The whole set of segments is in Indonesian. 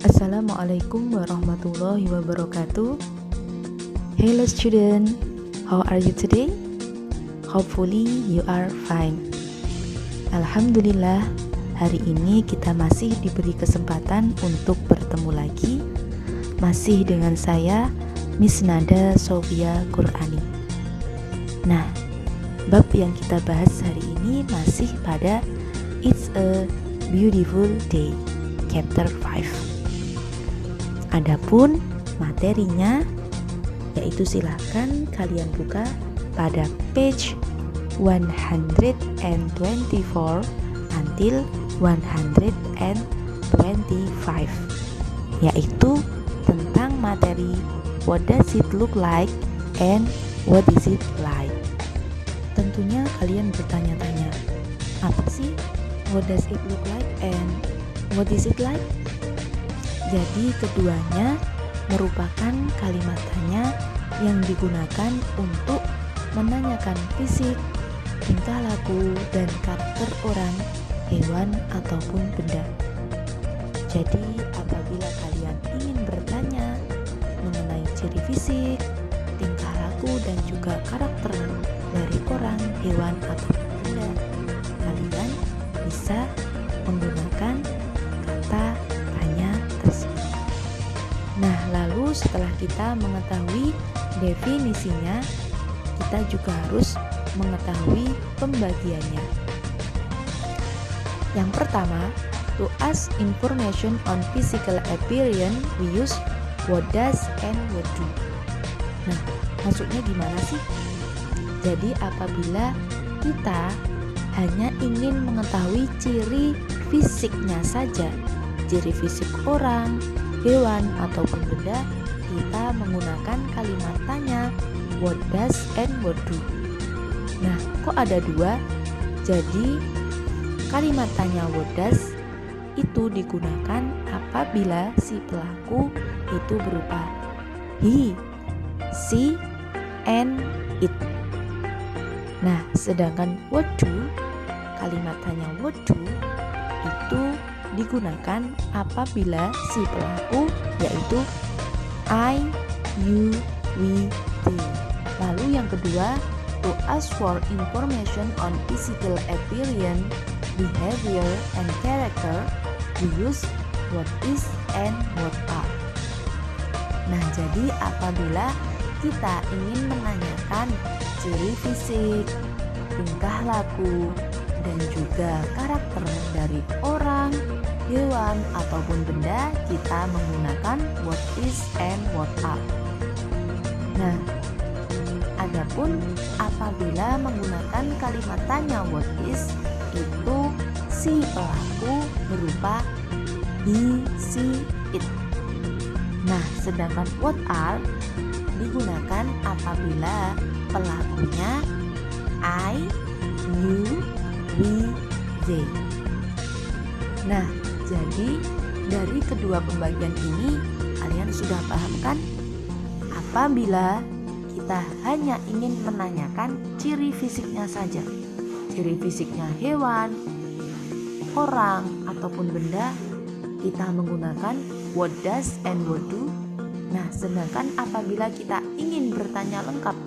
Assalamualaikum warahmatullahi wabarakatuh. Hello student, how are you today? Hopefully you are fine. Alhamdulillah, hari ini kita masih diberi kesempatan untuk bertemu lagi, masih dengan saya Miss Nada Sofia Qurani. Nah, bab yang kita bahas hari ini masih pada It's a Beautiful Day, chapter 5. Adapun materinya, yaitu silakan kalian buka pada page 124 until 125, yaitu tentang materi what does it look like and what is it like. Tentunya kalian bertanya-tanya, apa sih what does it look like and what is it like? Jadi keduanya merupakan kalimat tanya yang digunakan untuk menanyakan fisik, tingkah laku, dan karakter orang, hewan, ataupun benda. Jadi apabila kalian ingin bertanya mengenai ciri fisik, tingkah laku, dan juga karakter dari orang, hewan, ataupun benda, kalian bisa menggunakan kata tanya tersebut. Nah, lalu setelah kita mengetahui definisinya, kita juga harus mengetahui pembagiannya. Yang pertama, to ask information on physical appearance, we use what does and what do. Nah, maksudnya gimana sih? Jadi apabila kita hanya ingin mengetahui ciri fisiknya saja, ciri fisik orang, hewan, ataupun benda, kita menggunakan kalimat tanya what does and what do. Nah, kok ada dua? Jadi kalimat tanya what does itu digunakan apabila si pelaku itu berupa he, she, and it. Nah, sedangkan what do, kalimat tanya what do itu digunakan apabila si pelaku yaitu I, you, we, they. Lalu yang kedua, to ask for information on physical appearance, behavior, and character, we use what is and what are. Nah, jadi apabila kita ingin menanyakan ciri fisik, tingkah laku, dan juga karakter dari orang, hewan, ataupun benda, kita menggunakan what is and what are. Nah, adapun apabila menggunakan kalimat tanya what is, itu si pelaku berupa he, she, it. Nah, sedangkan what are digunakan apabila pelakunya I, you, we, they. Nah, jadi dari kedua pembagian ini kalian sudah paham kan? Apabila kita hanya ingin menanyakan ciri fisiknya saja, ciri fisiknya hewan, orang, ataupun benda, kita menggunakan what does and what do. Nah, sedangkan apabila kita ingin bertanya lengkap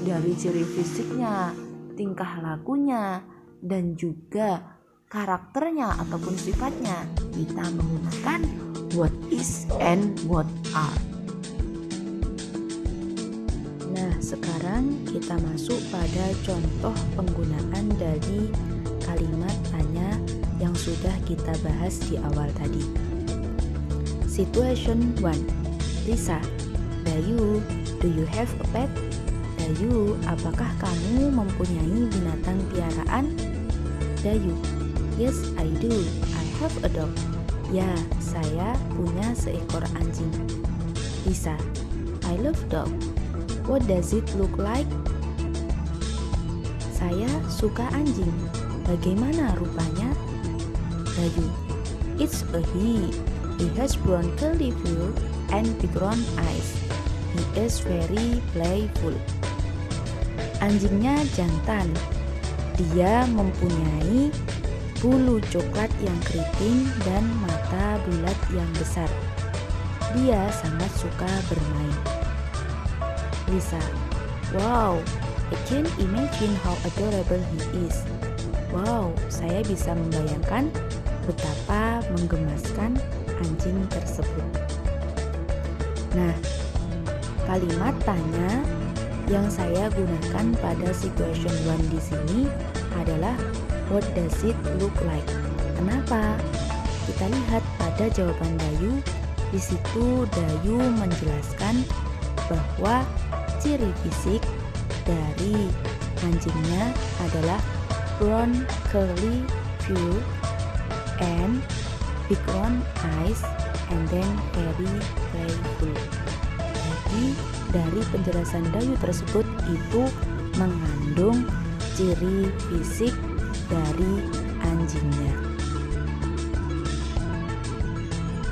dari ciri fisiknya, tingkah lakunya, dan juga karakternya ataupun sifatnya, kita menggunakan what is and what are. Nah, sekarang kita masuk pada contoh penggunaan dari kalimat tanya yang sudah kita bahas di awal tadi. Situation 1. Lisa, Dayu, do you have a pet? Dayu, apakah kamu mempunyai binatang piaraan? Dayu, yes I do, I have a dog. Ya, saya punya seekor anjing. Lisa, I love dog. What does it look like? Saya suka anjing. Bagaimana rupanya? Dayu, it's a he. He has brown curly fur and big round eyes. He is very playful. Anjingnya jantan. Dia mempunyai bulu coklat yang keriting pink dan mata bulat yang besar. Dia sangat suka bermain. Lisa, wow, I can imagine how adorable he is. Wow, saya bisa membayangkan betapa menggemaskan anjing tersebut. Nah, kalimat tanya yang saya gunakan pada situation 1 di sini adalah what does it look like? Kenapa? Kita lihat pada jawaban Dayu. Di situ Dayu menjelaskan bahwa ciri fisik dari anjingnya adalah brown curly fur and big round eyes and then very playful. Jadi dari penjelasan Dayu tersebut itu mengandung ciri fisik dari anjingnya.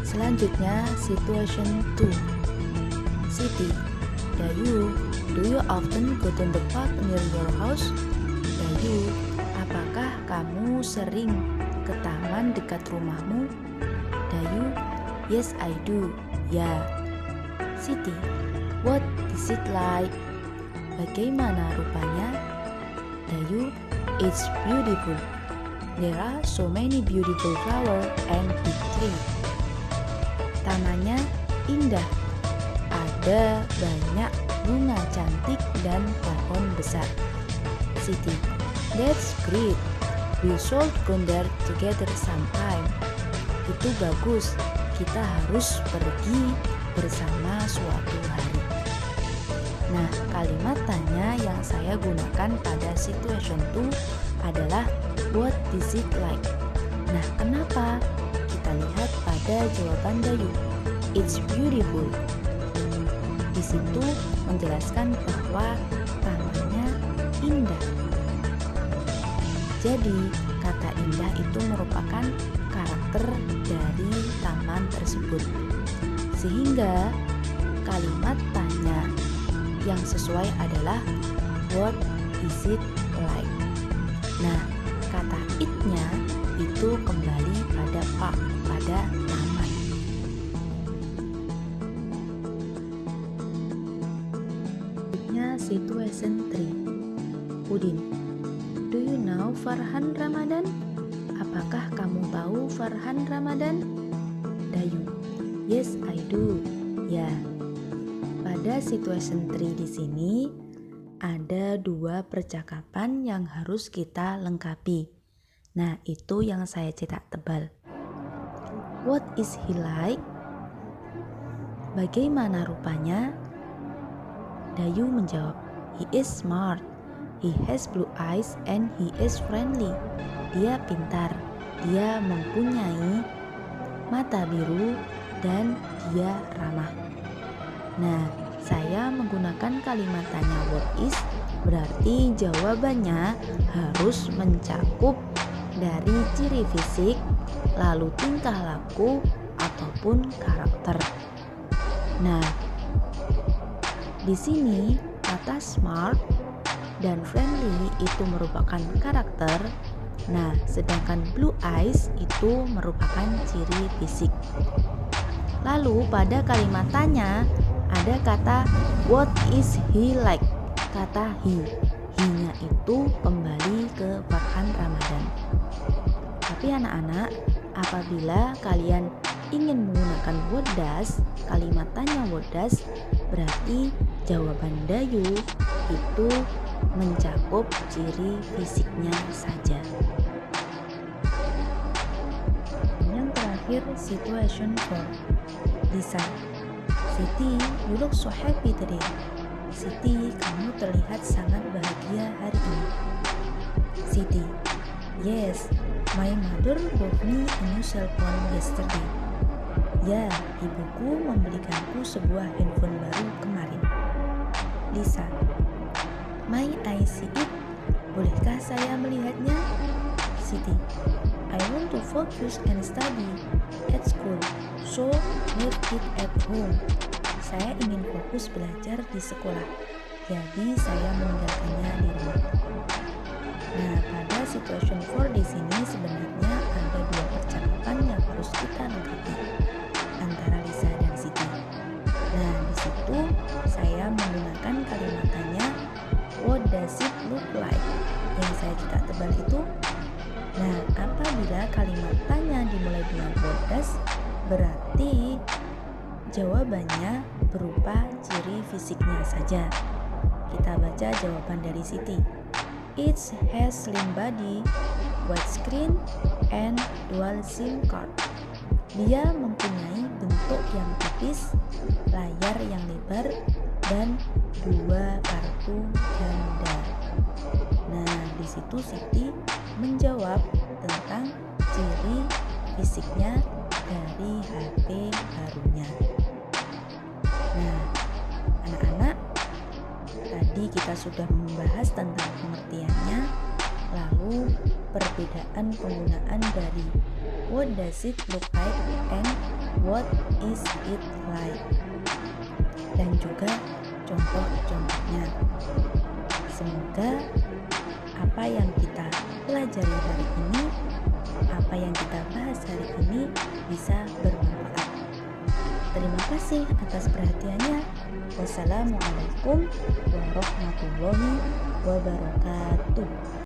Selanjutnya situation 2. Siti, Dayu, do you often go to the park near your house? Dayu, apakah kamu sering ke taman dekat rumahmu? Dayu, yes I do. Ya. Siti, what is it like? Bagaimana rupanya? Dayu, it's beautiful. There are so many beautiful flowers and big trees. Tamannya indah. Ada banyak bunga cantik dan pohon besar. Siti, that's great. We should go there together sometime. Itu bagus. Kita harus pergi bersama suatu hari. Nah, kalimat tanya yang saya gunakan pada situation 2 adalah what is it like? Nah, kenapa? Kita lihat pada jawaban Dayu. It's beautiful. Di situ menjelaskan bahwa tamannya indah. Jadi, kata indah itu merupakan karakter dari taman tersebut. Sehingga kalimat tanya yang sesuai adalah what is it like? Nah, kata it-nya itu kembali pada park, pada taman. Selanjutnya situation 3. Udin, do you know Farhan Ramadan? Apakah kamu tahu Farhan Ramadan? Dayu, yes I do. Ya. Pada situation 3 di sini ada 2 percakapan yang harus kita lengkapi. Nah, itu yang saya cetak tebal. What is he like? Bagaimana rupanya? Dayu menjawab, he is smart. He has blue eyes and he is friendly. Dia pintar. Dia mempunyai mata biru dan dia ramah. Nah, saya menggunakan kalimat tanya what is, berarti jawabannya harus mencakup dari ciri fisik, lalu tingkah laku, ataupun karakter. Nah, di sini kata smart dan friendly itu merupakan karakter. Nah, sedangkan blue eyes itu merupakan ciri fisik. Lalu pada kalimat tanya ada kata what is he like? Kata he-nya itu kembali ke Farhan Ramadan. Tapi anak-anak, apabila kalian ingin menggunakan what does, kalimat tanya what does, berarti jawaban Dayu itu mencakup ciri fisiknya saja. Yang terakhir situation 4. Lisa, Siti, you look so happy today. Siti, kamu terlihat sangat bahagia hari ini. Siti, yes, my mother bought me a new cell phone yesterday. Ya, ibuku membelikanku sebuah handphone baru kemarin. Lisa, may I see it? Bolehkah saya melihatnya? Siti, I want to focus and study at school, so leave it at home. Saya ingin fokus belajar di sekolah, jadi saya meninggalkannya di rumah. Nah, pada situation 4 di sini sebenarnya ada 2 percakapan harus kita lengkapi antara Lisa dan Siti. Nah, di situ saya menggunakan kalimat tanya, what does it look like? Yang saya cetak tebal itu. Nah, apabila kalimat tanya dimulai dengan what does, berarti jawabannya berupa ciri fisiknya saja. Kita baca jawaban dari Siti. It has slim body, wide screen, and dual SIM card. Dia mempunyai bentuk yang tipis, layar yang lebar, dan 2 kartu ganda. Nah, di situ Siti menjawab tentang ciri fisiknya dari HP barunya. Nah, anak-anak, tadi kita sudah membahas tentang pengertiannya, lalu perbedaan penggunaan dari what does it look like and what is it like, dan juga contoh-contohnya. Semoga apa yang kita pelajari hari ini, apa yang kita bahas hari ini bisa bermanfaat. Terima kasih atas perhatiannya. Wassalamualaikum warahmatullahi wabarakatuh.